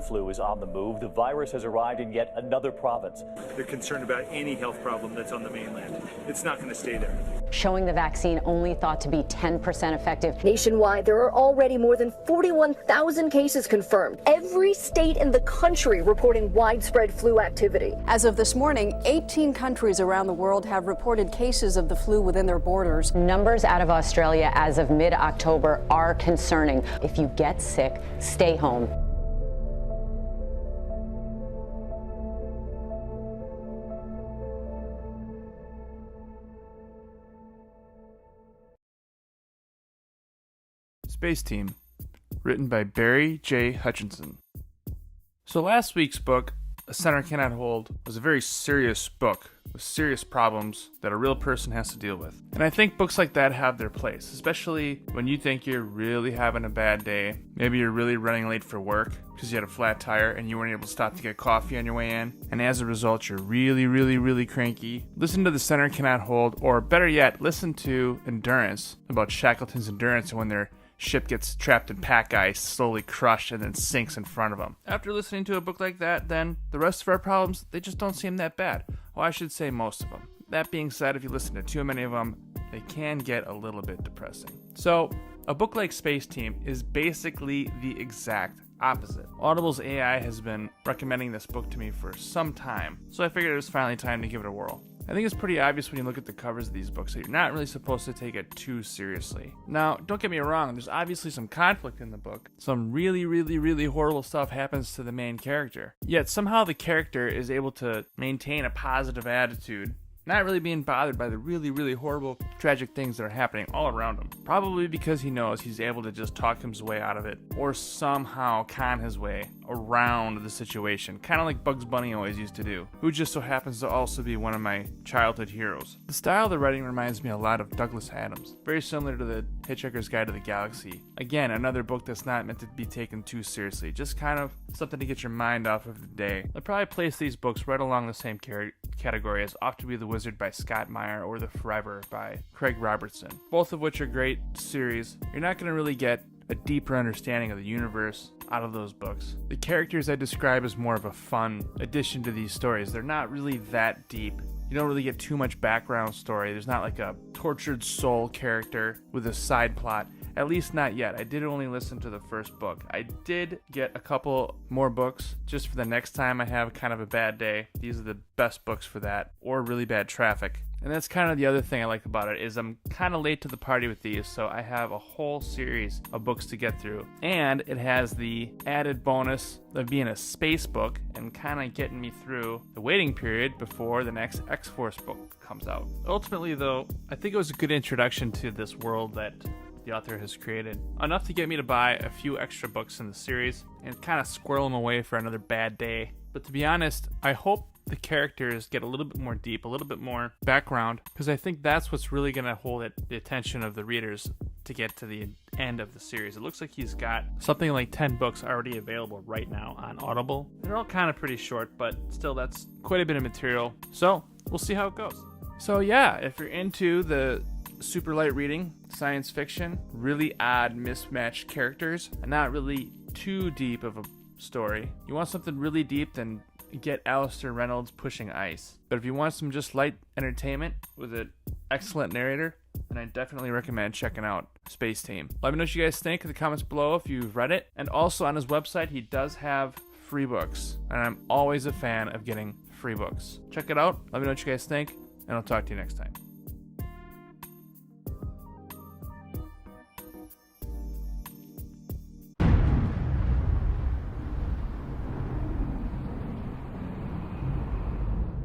flu is on the move. The virus has arrived in yet another province. They're concerned about any health problem that's on the mainland. It's not going to stay there. Showing the vaccine only thought to be 10% effective. Nationwide, there are already more than 41,000 cases confirmed. Every state in the country reporting widespread flu activity. As of this morning, 18 countries around the world have reported cases of the flu within their borders. Numbers out of Australia as of mid-October are concerning. If you get sick, stay home. Space Team, written by Barry J. Hutchison. So last week's book, A Center Cannot Hold, was a very serious book with serious problems that a real person has to deal with. And I think books like that have their place, especially when you think you're really having a bad day. Maybe you're really running late for work because you had a flat tire and you weren't able to stop to get coffee on your way in. And as a result, you're really cranky. Listen to The Center Cannot Hold, or better yet, listen to Endurance, about Shackleton's endurance and when their ship gets trapped in pack ice, slowly crushed, and then sinks in front of them. After listening to a book like that, then the rest of our problems, they just don't seem that bad. Well, I should say most of them. That being said, if you listen to too many of them, they can get a little bit depressing. So, a book like Space Team is basically the exact opposite. Audible's AI has been recommending this book to me for some time, so I figured it was finally time to give it a whirl. I think it's pretty obvious when you look at the covers of these books that you're not really supposed to take it too seriously. Now, don't get me wrong, there's obviously some conflict in the book. Some really horrible stuff happens to the main character. Yet somehow the character is able to maintain a positive attitude, not really being bothered by the really horrible, tragic things that are happening all around him. Probably because he knows he's able to just talk his way out of it, or somehow con his way around the situation, kind of like Bugs Bunny always used to do, who just so happens to also be one of my childhood heroes. The style of the writing reminds me a lot of Douglas Adams, very similar to the Hitchhiker's Guide to the Galaxy. Again, another book that's not meant to be taken too seriously, just kind of something to get your mind off of the day. I'd probably place these books right along the same category as Ought to Be the Wizard by Scott Meyer or The Forever by Craig Robertson, both of which are great series. You're not going to really get a deeper understanding of the universe out of those books. The characters I describe as more of a fun addition to these stories. They're not really that deep. You don't really get too much background story. There's not like a tortured soul character with a side plot. At least not yet. I did only listen to the first book. I did get a couple more books just for the next time I have kind of a bad day. These are the best books for that, or really bad traffic. And that's kind of the other thing I like about it, is I'm kind of late to the party with these, so I have a whole series of books to get through. And it has the added bonus of being a space book and kind of getting me through the waiting period before the next X-Force book comes out. Ultimately, though, I think it was a good introduction to this world that the author has created, enough to get me to buy a few extra books in the series and kind of squirrel them away for another bad day. But to be honest, I hope the characters get a little bit more deep, a little bit more background, because I think that's what's really going to hold the attention of the readers to get to the end of the series. It looks like he's got something like 10 books already available right now on Audible. They're all kind of pretty short, but still that's quite a bit of material. So we'll see how it goes. So yeah, if you're into the super light reading, science fiction, really odd mismatched characters, and not really too deep of a story, you want something really deep, then get Alistair Reynolds' Pushing Ice. But if you want some just light entertainment with an excellent narrator, then I definitely recommend checking out Space Team. Let me know what you guys think in the comments below if you've read it. And also on his website, he does have free books, and I'm always a fan of getting free books. Check it out, let me know what you guys think, and I'll talk to you next time.